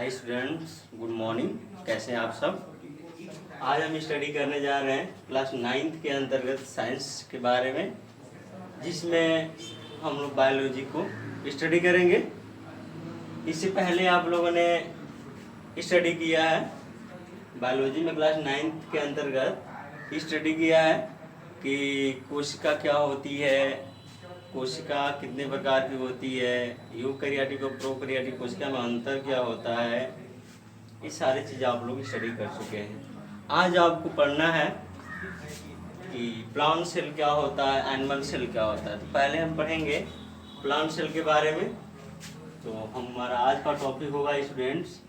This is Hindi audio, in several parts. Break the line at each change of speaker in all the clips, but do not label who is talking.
Hi students, good morning. कैसे हैं आप सब। आज हम स्टडी करने जा रहे हैं क्लास 9th के अंतर्गत साइंस के बारे में, जिसमें हम लोग बायोलॉजी को स्टडी करेंगे। इससे पहले आप लोगों ने स्टडी किया है बायोलॉजी में, क्लास 9th के अंतर्गत स्टडी किया है कि कोशिका क्या होती है, कोशिका कितने प्रकार की होती है, यूकैरियोटिक और प्रोकैरियोटिक कोशिका में अंतर क्या होता है। ये सारी चीज़ आप लोग स्टडी कर चुके हैं। आज आपको पढ़ना है कि प्लांट सेल क्या होता है, एनिमल सेल क्या होता है। तो पहले हम पढ़ेंगे प्लांट सेल के बारे में। तो हमारा आज का टॉपिक होगा स्टूडेंट्स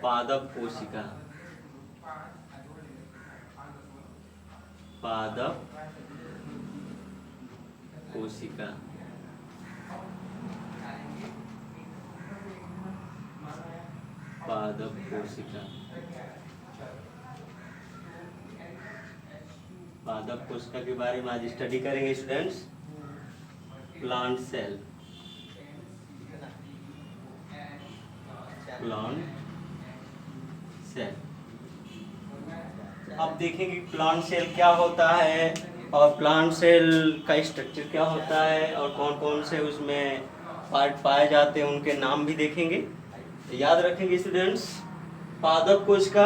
पादप कोशिका। पादप कोशिका। पादप कोशिका। पादप कोशिका के बारे में आज स्टडी करेंगे students. Plant cell, plant cell. अब देखेंगे प्लांट सेल क्या होता है और प्लांट सेल का स्ट्रक्चर क्या होता है और कौन कौन से उसमें पार्ट पाए जाते हैं, उनके नाम भी देखेंगे। याद रखेंगे स्टूडेंट्स, पादप कोशिका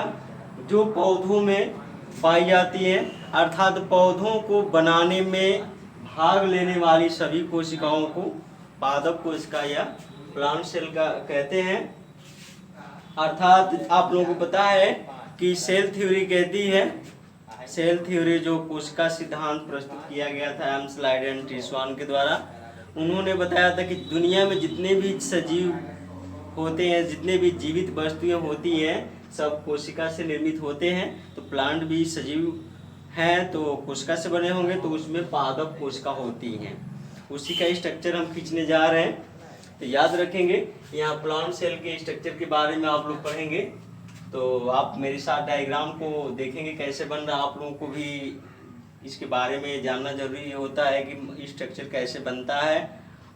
जो पौधों में पाई जाती है, अर्थात पौधों को बनाने में भाग लेने वाली सभी कोशिकाओं को पादप कोशिका या प्लांट सेल का कहते हैं। अर्थात आप लोगों को पता है कि सेल थ्योरी कहती है, सेल थ्योरी जो कोशिका सिद्धांत प्रस्तुत किया गया था एम्सलाइड एंड टिस्वान के द्वारा, उन्होंने बताया था कि दुनिया में जितने भी सजीव होते हैं, जितने भी जीवित वस्तुएं होती हैं, सब कोशिका से निर्मित होते हैं। तो प्लांट भी सजीव हैं तो कोशिका से बने होंगे, तो उसमें पादप कोशिका होती हैं। उसी का स्ट्रक्चर हम खींचने जा रहे हैं। तो याद रखेंगे, यहाँ प्लांट सेल के स्ट्रक्चर के बारे में आप लोग पढ़ेंगे। तो आप मेरे साथ डायग्राम को देखेंगे कैसे बन रहा। आप लोगों को भी इसके बारे में जानना जरूरी होता है कि स्ट्रक्चर कैसे बनता है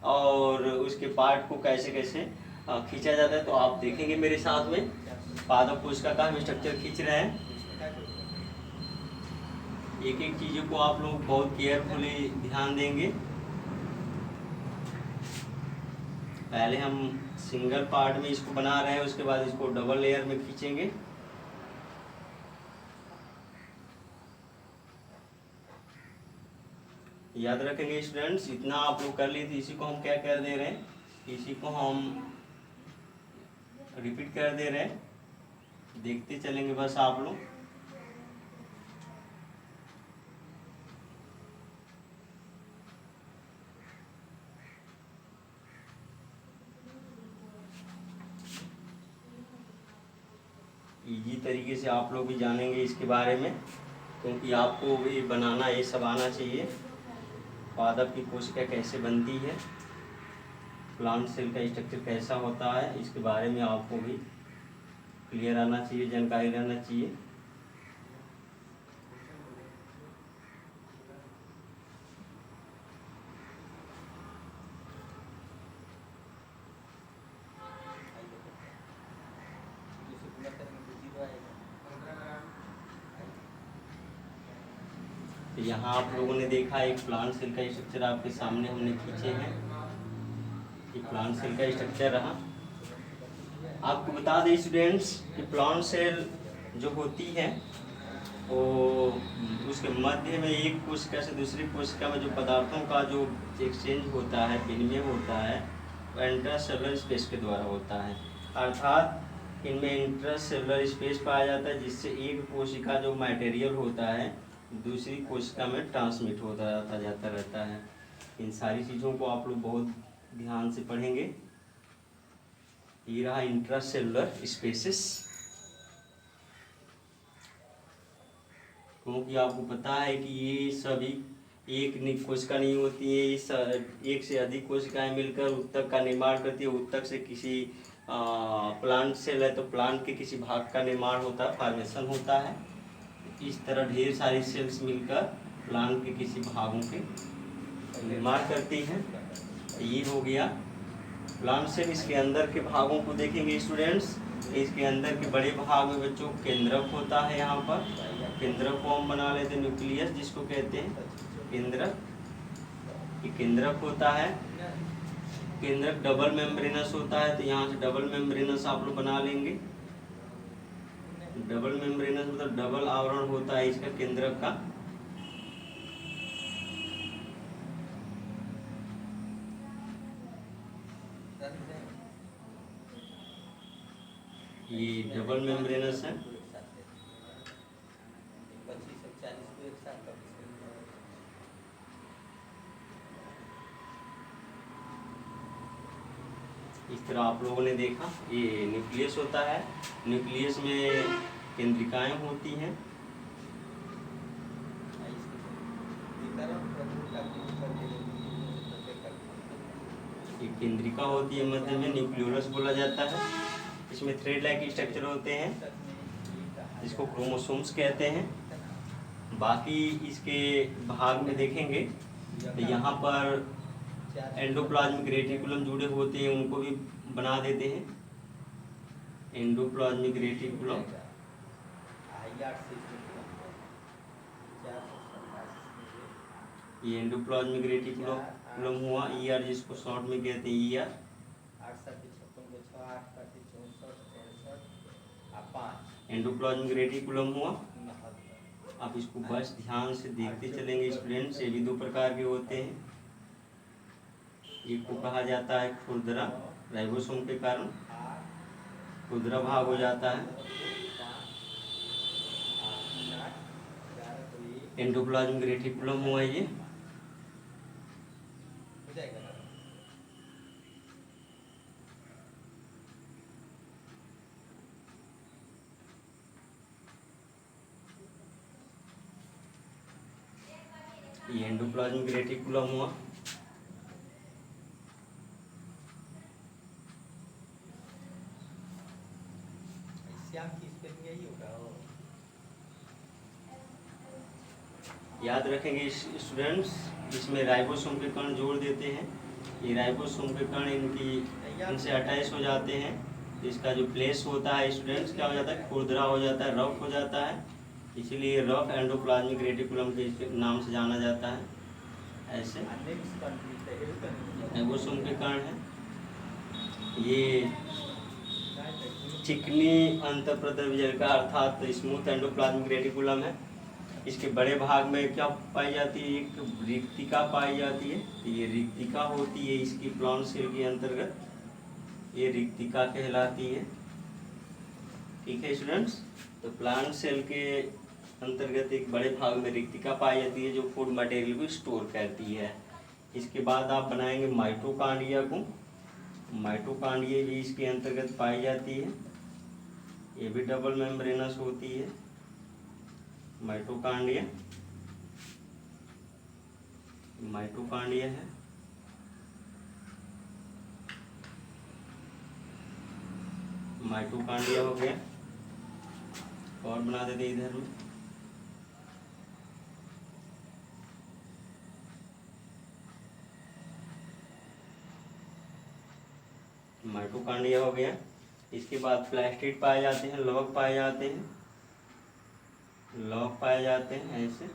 और उसके पार्ट को कैसे कैसे खींचा जाता है। तो आप देखेंगे मेरे साथ में पादप कोशिका का हम स्ट्रक्चर खींच रहे हैं। एक एक चीज़ों को आप लोग बहुत केयरफुली ध्यान देंगे। पहले हम सिंगल पार्ट में इसको बना रहे हैं, उसके बाद इसको डबल लेयर में खींचेंगे। याद रखेंगे स्टूडेंट्स, इतना आप लोग कर लिए थे। इसी को हम क्या कर दे रहे हैं, इसी को हम रिपीट कर दे रहे हैं। देखते चलेंगे बस आप लोग। इजी तरीके से आप लोग भी जानेंगे इसके बारे में, क्योंकि आपको भी बनाना ये सब आना चाहिए। पादप की कोशिका कैसे बनती है, प्लांट सेल का स्ट्रक्चर कैसा होता है, इसके बारे में आपको भी क्लियर आना चाहिए, जानकारी रहना चाहिए। तो यहाँ आप लोगों ने देखा एक प्लांट सेल का स्ट्रक्चर आपके सामने हमने खींचे हैं। ये प्लांट सेल का स्ट्रक्चर रहा। आपको बता दें स्टूडेंट्स कि प्लांट सेल जो होती है वो उसके मध्य में एक कोशिका से दूसरी कोशिका में जो पदार्थों का जो एक्सचेंज होता है, विनिमय होता है, वो इंट्रासेलुलर स्पेस के द्वारा होता है। अर्थात इनमें इंट्रासेलुलर स्पेस पाया जाता है, जिससे एक कोशिका जो मटेरियल होता है दूसरी कोशिका में ट्रांसमिट होता जाता रहता है। इन सारी चीज़ों को आप लोग बहुत ध्यान से पढ़ेंगे। ये रहा इंट्रासेलुलर स्पेसेस। क्योंकि आपको पता है कि ये सभी एक कोशिका नहीं होती है, ये एक से अधिक कोशिकाएं मिलकर उत्तक का निर्माण करती है। उत्तक से किसी प्लांट सेल है तो प्लांट के किसी भाग का निर्माण होता है, फॉर्मेशन होता है। इस तरह ढेर सारी सेल्स मिलकर प्लांट के किसी भागों के निर्माण करती हैं। ये हो गया प्लांट सेल। इसके अंदर के भागों को देखेंगे स्टूडेंट्स, इसके अंदर के बड़े भाग में बच्चों केंद्रक होता है। यहाँ पर केंद्रक को हम बना लेते हैं, न्यूक्लियस जिसको कहते हैं केंद्रक। ये केंद्रक होता है। केंद्रक डबल मेम्ब्रेनस होता है, तो यहाँ से डबल मेम्ब्रेनस आप लोग बना लेंगे। डबल मेम्ब्रेनस मतलब डबल आवरण होता है इसका केंद्रक का। ये डबल मेम्ब्रेनस है। इस तरह आप लोगों ने देखा, ये न्यूक्लियस होता है। न्यूक्लियस में केंद्रिकाएं होती हैं। ये केंद्रिका होती है, मध्य में न्यूक्लियोलस बोला जाता है। इसमें थ्रेड लाइक स्ट्रक्चर होते हैं जिसको क्रोमोसोम्स कहते हैं। बाकी इसके भाग में देखेंगे तो यहाँ पर एंडोप्लाज्मिक रेटिकुलम जुड़े होते हैं, उनको भी बना देते हैं। एंडोप्लाज्मिक रेटिकुलम, ये एंडोप्लाज्मिक रेटिकुलम हुआ। ईआर जिसको शॉर्ट में कहते हैं ईआर। एंडोप्लाज्मिक रेटिकुलम हुआ। आप इसको बस ध्यान से देखते चलेंगे स्टूडेंट्स। ये भी दो प्रकार के होते हैं। एक को कहा जाता है खुरदरा, राइबोसोम के कारण खुरदरा भाग हो जाता है। एंडोप्लाज्मिक रेटिकुलम हुआ ये। ये एंडोप्लाज्मिक रेटिकुलम हुआ। याद रखेंगे स्टूडेंट्स, इसमें राइबोसोम के कण जोड़ देते हैं। ये राइबोसोम के कण इनसे अटैच हो जाते हैं। इसका जो प्लेस होता है स्टूडेंट्स क्या हो जाता है, खुरदरा हो जाता है, रफ हो जाता है। इसीलिए रफ एंडोप्लाज्मिक रेटिकुलम के नाम से जाना जाता है। ऐसे राइबोसोम के कण हैं। ये चिकनी अंतःप्रद्रव्य का अर्थात स्मूथ एंडोप्लाज्मिक रेटिकुलम है। इसके बड़े भाग में क्या पाई जाती है, एक रिक्तिका पाई जाती है। ये रिक्तिका होती है इसकी प्लांट सेल के अंतर्गत, ये रिक्तिका कहलाती है। ठीक है स्टूडेंट्स, तो प्लांट सेल के अंतर्गत एक बड़े भाग में रिक्तिका पाई जाती है जो फूड मटेरियल को स्टोर करती है। इसके बाद आप बनाएंगे माइटोकांड्रिया को। माइटोकांड्रिया भी इसके अंतर्गत पाई जाती है। ये भी डबल मेम्ब्रेनस होती है माइटोकांड्रिया। माइटोकांड्रिया है। माइटोकांड्रिया हो गया। और बना देते इधर में माइटोकांड्रिया हो गया। इसके बाद प्लास्टिड पाए जाते हैं, लौह पाए जाते हैं, लौह पाए जाते हैं ऐसे।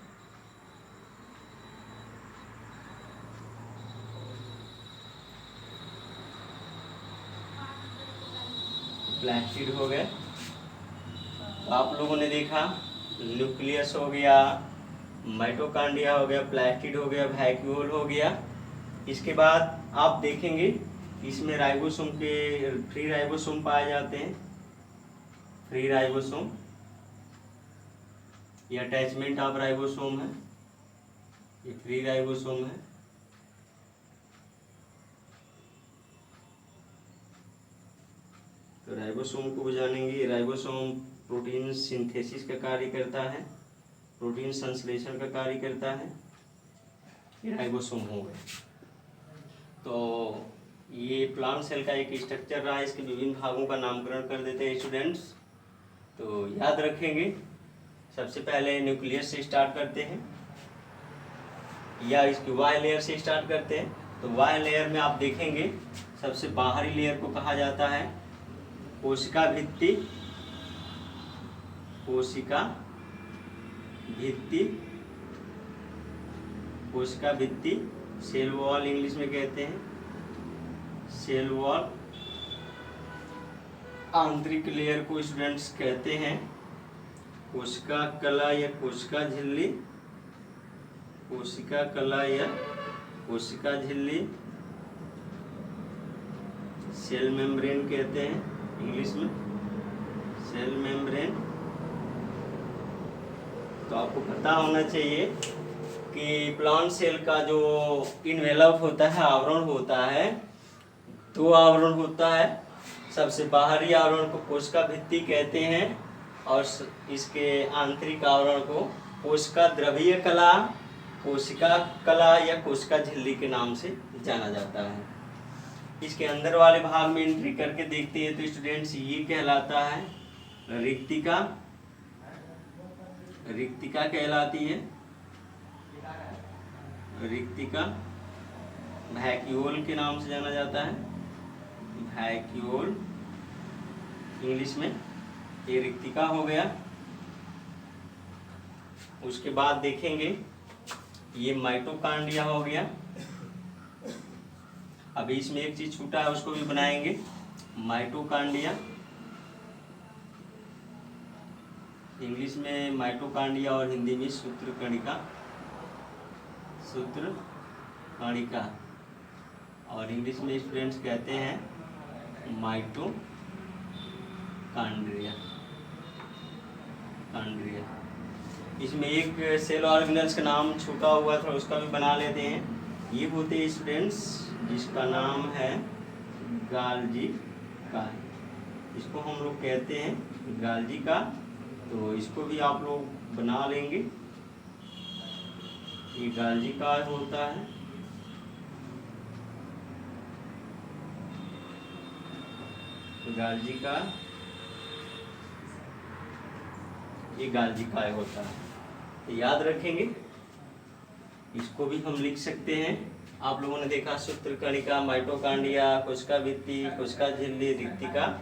प्लास्टिड हो गए। तो आप लोगों ने देखा न्यूक्लियस हो गया, माइटोकांड्रिया हो गया, प्लास्टिड हो गया, वैक्यूल हो गया। इसके बाद आप देखेंगे इसमें राइबोसोम के फ्री राइबोसोम पाए जाते हैं। फ्री राइबोसोम ये अटैचमेंट ऑफ राइबोसोम है, ये फ्री राइबोसोम है। तो राइबोसोम को जानेंगे। राइबोसोम प्रोटीन सिंथेसिस का कार्य करता है, प्रोटीन संश्लेषण का कार्य करता है। ये राइबोसोम हो गए। तो ये प्लांट सेल का एक स्ट्रक्चर रहा है। इसके विभिन्न भागों का नामकरण कर देते हैं स्टूडेंट्स। तो याद रखेंगे, सबसे पहले न्यूक्लियस से स्टार्ट करते हैं या इसकी वाई लेयर से स्टार्ट करते हैं। तो वाई लेयर में आप देखेंगे सबसे बाहरी लेयर को कहा जाता है कोशिका भित्ति, कोशिका भित्ति, कोशिका भित्ति, सेल वॉल इंग्लिश में कहते हैं, सेल वॉल। आंतरिक लेयर को स्टूडेंट्स कहते हैं कोशिका कला या कोशिका झिल्ली, कोशिका कला या कोशिका झिल्ली, सेल मेम्ब्रेन कहते हैं इंग्लिश में, सेल मेम्ब्रेन। तो आपको पता होना चाहिए कि प्लांट सेल का जो इन्वेलप होता है, आवरण होता है, दो आवरण होता है। सबसे बाहरी आवरण को कोशिका भित्ति कहते हैं और इसके आंतरिक आवरण को कोशिका द्रवीय कला, कोशिका कला या कोशिका झिल्ली के नाम से जाना जाता है। इसके अंदर वाले भाग में एंट्री करके देखते हैं तो स्टूडेंट्स ये कहलाता है रिक्तिका, रिक्तिका कहलाती है, रिक्तिका। वैक्यूल के नाम से जाना जाता है, वैक्यूल इंग्लिश में, ये रिक्तिका हो गया। उसके बाद देखेंगे ये माइटोकांड्रिया हो गया। अभी इसमें एक चीज छूटा है, उसको भी बनाएंगे, माइटोकांड्रिया। इंग्लिश में माइटोकांड्रिया और हिंदी में सूत्रकणिका, सूत्रकणिका, और इंग्लिश में स्टूडेंट्स कहते हैं माइटोकांड्रिया, कांड्रिया। इसमें एक सेल ऑर्गेनल्स का नाम छूटा हुआ था, उसका भी बना लेते हैं। ये होते हैं स्टूडेंट्स जिसका नाम है गाल्जी का, इसको हम लोग कहते हैं गाल्जी का। तो इसको भी आप लोग बना लेंगे, ये गाल्जी का होता है। गाल्जी का, ये गाल्जी का होता है, तो याद रखेंगे। इसको भी हम लिख सकते हैं। आप लोगों ने देखा सूत्रकणिका, माइटोकांड्रिया, कोशिका भित्ति, कोशिका झिल्ली, रिक्तिका,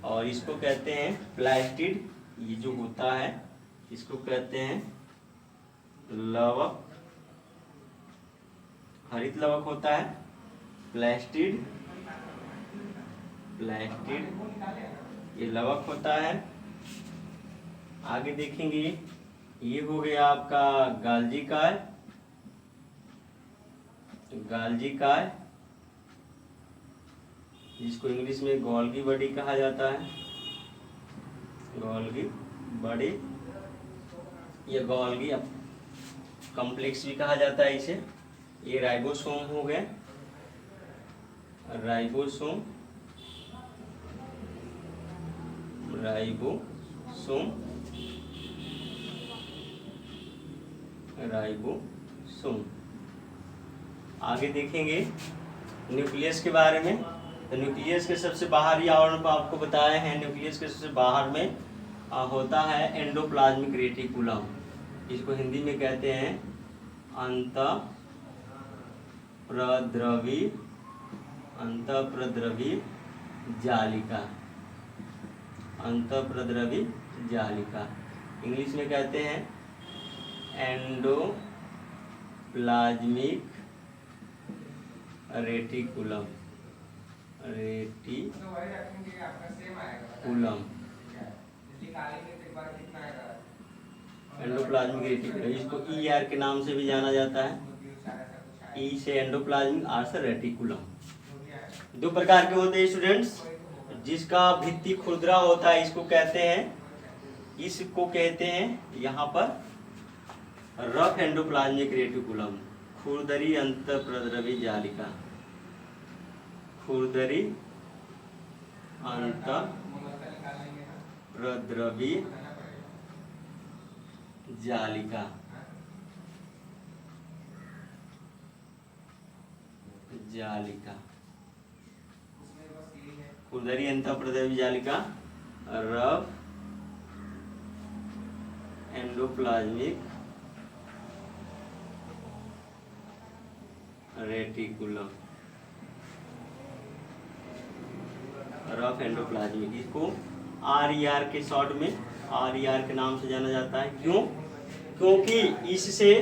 और इसको कहते हैं प्लास्टिड। ये जो होता है इसको कहते हैं लवक, हरित लवक होता है प्लास्टिड, प्लास्टिड ये लवक होता है। आगे देखेंगे ये हो गया आपका गाल्जी काय, गाल्जी काय, जिसको इंग्लिश में गोल्गी बॉडी कहा जाता है, गोल्गी बॉडी, ये गोल्गी कॉम्प्लेक्स भी कहा जाता है इसे। ये राइबोसोम हो गए, राइबोसोम, राइबोसोम, राइबोसोम। आगे देखेंगे न्यूक्लियस के बारे में। तो न्यूक्लियस के सबसे बाहरी आवरण को आपको बताए हैं। न्यूक्लियस के सबसे बाहर में होता है एंडोप्लाज्मिक रेटिकुलम, इसको हिंदी में कहते हैं अंतःप्रद्रवी, अंतःप्रद्रवी जालिका, अंतःप्रद्रवी जालिका। इंग्लिश में कहते हैं endoplasmic reticulum, reticulum, endoplasmic reticulum. इसको ER के नाम से भी जाना जाता है, ई से एंडोप्लाज्मिक, आर से रेटिकुलम। दो प्रकार के होते हैं स्टूडेंट्स, जिसका भित्ति खुरदरा होता है इसको कहते हैं, इसको कहते हैं यहाँ पर रफ एंडोप्लाज्मिक रेटिकुलम, खुरदरी अंतःप्रद्रवी जालिका, खुरदरी अंतःप्रद्रवी जालिका, जालिका, खुरदरी अंतःप्रद्रवी जालिका, rough endoplasmic reticulum, rough endoplasmic, इसको RER के शॉर्ट में RER के नाम से जाना जाता है। क्यों? क्योंकि इससे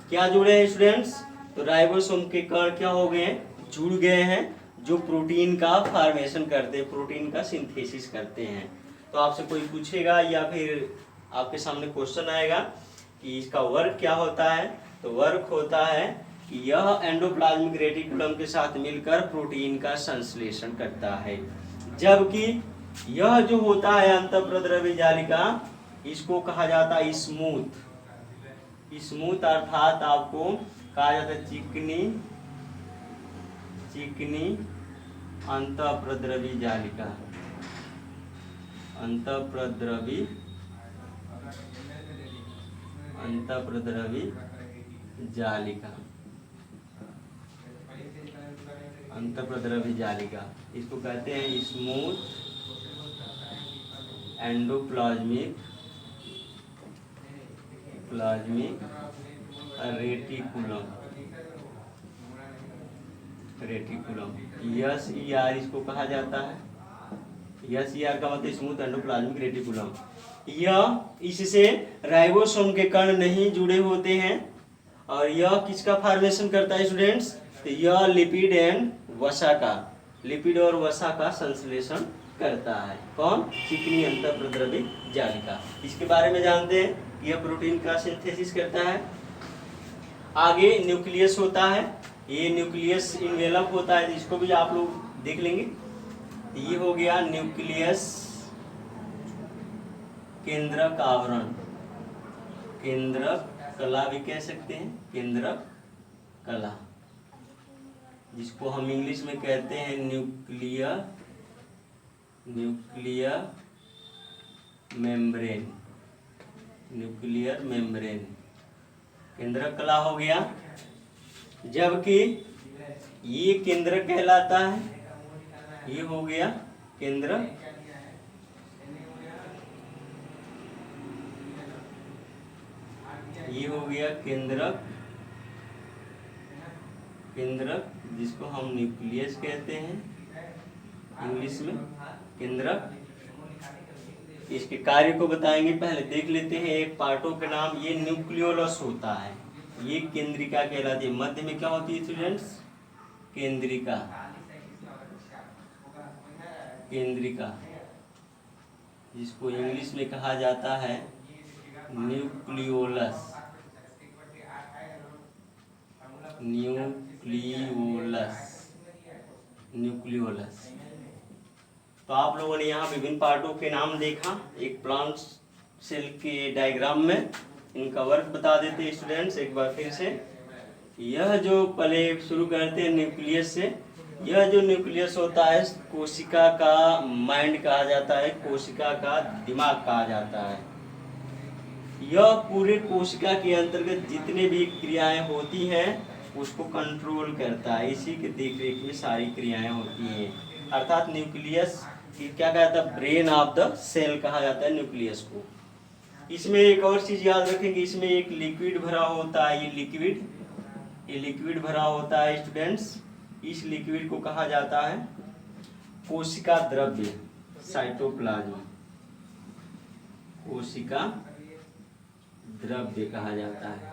क्या जुड़े हैं स्टूडेंट्स, तो राइबोसोम के कण क्या हो गए हैं, जुड़ गए हैं, जो प्रोटीन का फॉर्मेशन करते हैं, प्रोटीन का सिंथेसिस करते हैं। तो आपसे कोई पूछेगा या फिर आपके सामने क्वेश्चन आएगा कि इसका वर्क क्या होता है, तो वर्क होता है कि यह एंडोप्लाज्मिक रेटिकुलम के साथ मिलकर प्रोटीन का संश्लेषण करता है। जबकि यह जो होता है अंतःप्रद्रव्य जालिका, इसको कहा जाता है स्मूथ। स्मूथ अर्थात आपको कहा जाता है चिकनी चिकनी अंतःप्रद्रवी जालिका, अंतःप्रद्रवी जालिका, अंतःप्रद्रवी जालिका, इसको कहते हैं स्मूथ एंडोप्लाज्मिक रेटिकुलम। SER इसको कहा जाता है। SER का मतलब स्मूथ एंडोप्लाज्मिक रेटिकुलम। यह इससे राइबोसोम के कण नहीं जुड़े होते हैं और यह किसका फॉर्मेशन करता है स्टूडेंट्स, तो यह लिपिड एंड वसा का, लिपिड और वसा का संश्लेषण करता है। कौन? चिकनी अंतःप्रद्रवी जालिका। इसके बारे में जानते हैं, यह प्रोटीन का सिंथेसिस करता है। आगे न्यूक्लियस होता है, ये न्यूक्लियस इन्वेलप होता है, इसको भी आप लोग देख लेंगे। ये हो गया न्यूक्लियस केंद्रक आवरण, केंद्रक कला भी कह सकते हैं, केंद्रक कला, जिसको हम इंग्लिश में कहते हैं न्यूक्लियर मेम्ब्रेन, न्यूक्लियर मेम्ब्रेन, केंद्रक कला हो गया। जबकि ये केंद्रक कहलाता है, ये हो गया केंद्रक, ये हो गया केंद्रक, जिसको हम न्यूक्लियस कहते हैं इंग्लिश में, केंद्रक। इसके कार्य को बताएंगे, पहले देख लेते हैं एक पार्टों के नाम। ये न्यूक्लियोलस होता है, ये केंद्रिका कहलाती है। मध्य में क्या होती है स्टूडेंट्स, केंद्रिका, जिसको इंग्लिश में कहा जाता है न्यूक्लियोलस, न्यूक्लियोलस। तो आप लोगों ने यहाँ विभिन्न पार्टों के नाम देखा एक प्लांट सेल के डायग्राम में। इनका वर्क बता देते हैं स्टूडेंट्स एक बार फिर से। यह जो पहले शुरू करते हैं न्यूक्लियस से, यह जो न्यूक्लियस होता है कोशिका का माइंड कहा जाता है, कोशिका का दिमाग कहा जाता है। यह पूरे कोशिका के अंतर्गत जितने भी क्रियाएं होती हैं उसको कंट्रोल करता है, इसी के देखरेख में सारी क्रियाएं होती हैं। अर्थात न्यूक्लियस क्या कहता है, ब्रेन ऑफ द सेल कहा जाता है न्यूक्लियस को। इसमें एक और चीज याद रखेंगे, इसमें एक लिक्विड भरा होता है, ये लिक्विड भरा होता है स्टूडेंट्स। इस लिक्विड को कहा जाता है कोशिका द्रव्य, साइटोप्लाज्म, कोशिका द्रव्य कहा जाता है,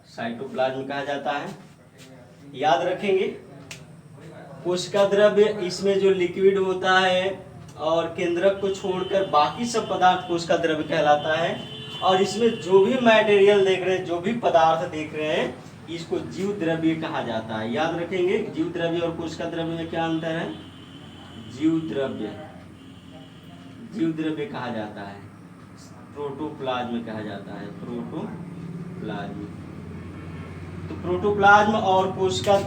साइटोप्लाज्म कहा जाता है। याद रखेंगे कोशिका द्रव्य, इसमें जो लिक्विड होता है और केंद्रक को छोड़कर बाकी सब पदार्थ कोशिका द्रव्य कहलाता है। और इसमें जो भी मटेरियल देख रहे हैं, जो भी पदार्थ देख रहे हैं, इसको जीव द्रव्य कहा जाता है। याद रखेंगे जीव द्रव्य और कोशिका द्रव्य में क्या अंतर है। जीव द्रव्य कहा जाता है, प्रोटोप्लाज्म कहा जाता है, प्रोटोप्लाज्म। तो प्रोटोप्लाज्म और कोशिका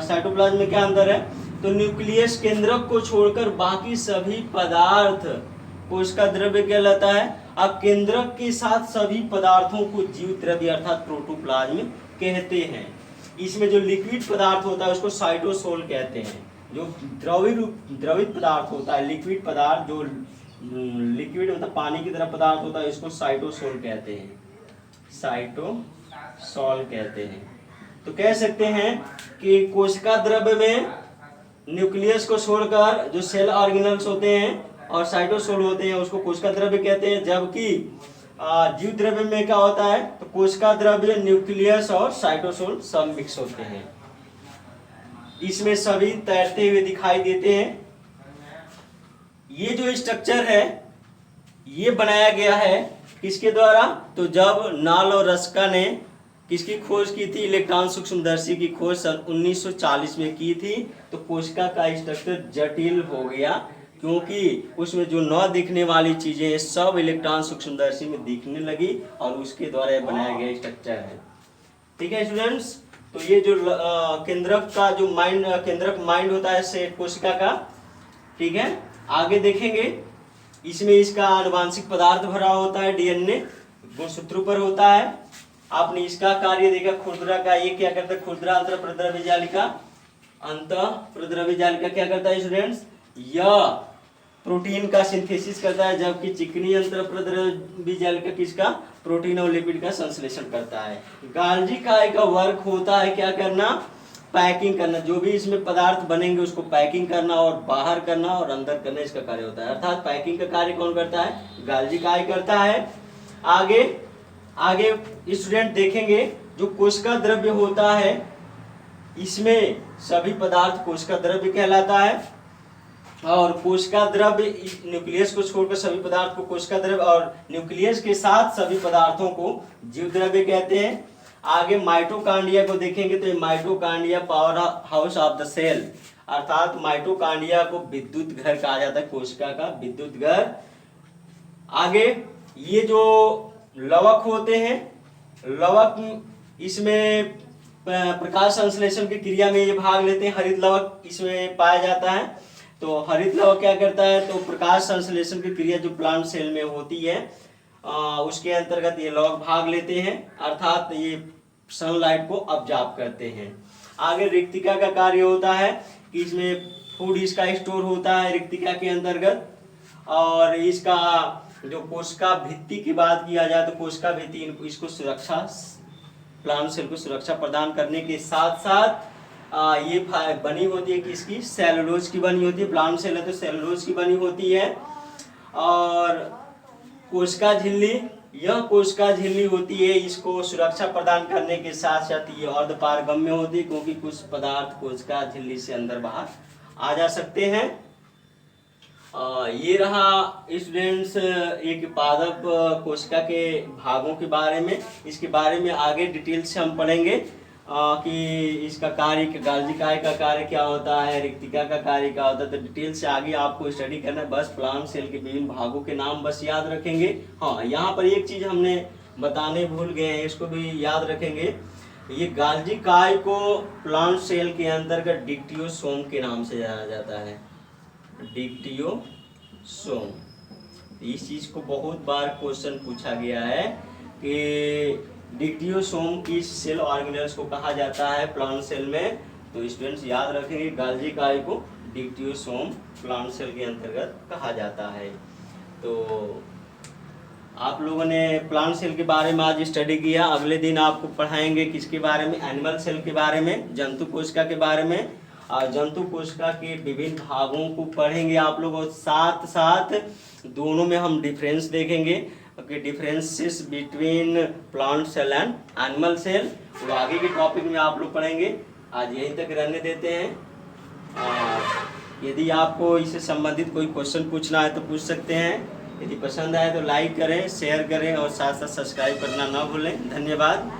साइटोप्लाज्म में क्या अंतर है, तो न्यूक्लियस केंद्रक को छोड़कर बाकी सभी पदार्थ कोशिका द्रव्य कहलाता है। अब केंद्रक के साथ सभी पदार्थों को जीव द्रव्य अर्थात प्रोटोप्लाज्म कहते हैं। इसमें जो लिक्विड पदार्थ होता है उसको साइटोसोल कहते हैं। जो द्रवित पदार्थ होता है, लिक्विड पदार्थ, जो लिक्विड मतलब पानी की तरह पदार्थ होता है, इसको साइटोसोल कहते हैं, साइटोसोल कहते हैं। तो कह सकते हैं कि कोशिका द्रव्य में न्यूक्लियस को छोड़कर जो सेल ऑर्गेनल्स होते हैं और साइटोसोल होते हैं उसको कोशिका द्रव्य कहते हैं, जबकि जीव द्रव्य में क्या होता है, तो कोशिका द्रव्य, न्यूक्लियस और साइटोसोल सब मिक्स होते हैं। इसमें सभी तैरते हुए दिखाई देते हैं। ये जो स्ट्रक्चर है ये बनाया गया है किसके द्वारा, तो जब नाल और रस्का ने किसकी खोज की थी, इलेक्ट्रॉन सूक्ष्मदर्शी की खोज सन 1940 में की थी। तो कोशिका का स्ट्रक्चर जटिल हो गया क्योंकि उसमें जो न दिखने वाली चीजें सब इलेक्ट्रॉन सूक्ष्मदर्शी में दिखने लगी और उसके द्वारा ये बनाया गया स्ट्रक्चर है। ठीक है स्टूडेंट्स, तो ये जो केंद्रक का जो केंद्रक माइंड होता है से कोशिका का, ठीक है। आगे देखेंगे इसमें इसका आनुवांशिक पदार्थ भरा होता है, डीएनए गुणसूत्रों पर होता है। आपने इसका कार्य देखा खुरदरा का, ये क्या करता है, खुरदरा अंतर प्रद्रव्य जालिका, अंत प्रद्रव्य जालिका क्या करता है स्टूडेंट्स, यह प्रोटीन का सिंथेसिस करता है, जबकि चिकनी अंतर प्रद्रव्य जालिका किसका, प्रोटीन और लिपिड का संश्लेषण करता है। गाल्जी काय का वर्क होता है क्या करना, पैकिंग करना, जो भी इसमें पदार्थ बनेंगे उसको पैकिंग करना और बाहर करना और अंदर करना इसका कार्य होता है। अर्थात पैकिंग का कार्य कौन करता है, गाल्जी काय करता है। आगे स्टूडेंट देखेंगे जो कोशिका द्रव्य होता है इसमें सभी पदार्थ कोशिका द्रव्य कहलाता है, और कोशिका द्रव्य न्यूक्लियस को छोड़कर सभी पदार्थ को कोशिका द्रव्य और न्यूक्लियस के साथ सभी पदार्थों को जीव द्रव्य कहते हैं। आगे माइटोकांड्रिया को देखेंगे तो mitochondria powerhouse of the cell, अर्थात माइटोकांड्रिया को विद्युत घर कहा जाता है, कोशिका का विद्युत घर। आगे ये जो लवक होते हैं, लवक इसमें प्रकाश संश्लेषण की क्रिया में ये भाग लेते हैं, हरित लवक इसमें पाया जाता है। तो हरित लवक क्या करता है, तो प्रकाश संश्लेषण की क्रिया जो प्लांट सेल में होती है उसके अंतर्गत ये लवक भाग लेते हैं, अर्थात ये सनलाइट को ऑब्जर्व करते हैं। आगे रिक्तिका का कार्य होता है कि इसमें फूड इसका स्टोर होता है रिक्तिका के अंतर्गत, और इसका जो कोशिका भित्ति की बात किया जाए तो कोशिका भित्ति इसको सुरक्षा, प्लांट सेल को सुरक्षा प्रदान करने के साथ साथ ये बनी होती है कि इसकी सेलुलोज की बनी होती है, प्लांट सेल है तो सेलुलोज की बनी होती है। और कोशिका झिल्ली, यह कोशिका झिल्ली होती है, इसको सुरक्षा प्रदान करने के साथ साथ ये अर्धपारगम्य होती है क्योंकि कुछ पदार्थ कोशिका झिल्ली से अंदर बाहर आ जा सकते हैं। ये रहा स्टूडेंट्स एक पादप कोशिका के भागों के बारे में। इसके बारे में आगे डिटेल से हम पढ़ेंगे कि इसका कार्य, गाल्जी काय का कार्य क्या होता है, रिक्तिका का कार्य क्या होता है, तो डिटेल से आगे आपको स्टडी करना है। बस प्लांट सेल के विभिन्न भागों के नाम बस याद रखेंगे। हाँ, यहाँ पर एक चीज हमने बताने भूल गए हैं, इसको भी याद रखेंगे। ये गाल्जी काय को प्लांट सेल के अंतर्गत डिक्टियोसोम के नाम से जाना जाता है, डिक्टियोसोम। इस चीज को बहुत बार क्वेश्चन पूछा गया है कि डिक्टियोसोम किस सेल ऑर्गेनल्स को कहा जाता है प्लांट सेल में, तो स्टूडेंट्स याद रखेंगे गाल्जी काय को डिक्टियोसोम प्लांट सेल के अंतर्गत कहा जाता है। तो आप लोगों ने प्लांट सेल के बारे में आज स्टडी किया। अगले दिन आपको पढ़ाएंगे किसके बारे में, एनिमल सेल के बारे में, जंतु कोशिका के बारे में, और जंतु कोशिका के विभिन्न भागों को पढ़ेंगे आप लोग, और साथ साथ दोनों में हम डिफरेंस देखेंगे कि differences between plant cell and animal cell, वो आगे के टॉपिक में आप लोग पढ़ेंगे। आज यहीं तक रहने देते हैं। यदि आपको इससे संबंधित कोई क्वेश्चन पूछना है तो पूछ सकते हैं। यदि पसंद आए तो लाइक करें, शेयर करें और साथ साथ सब्सक्राइब करना ना भूलें। धन्यवाद।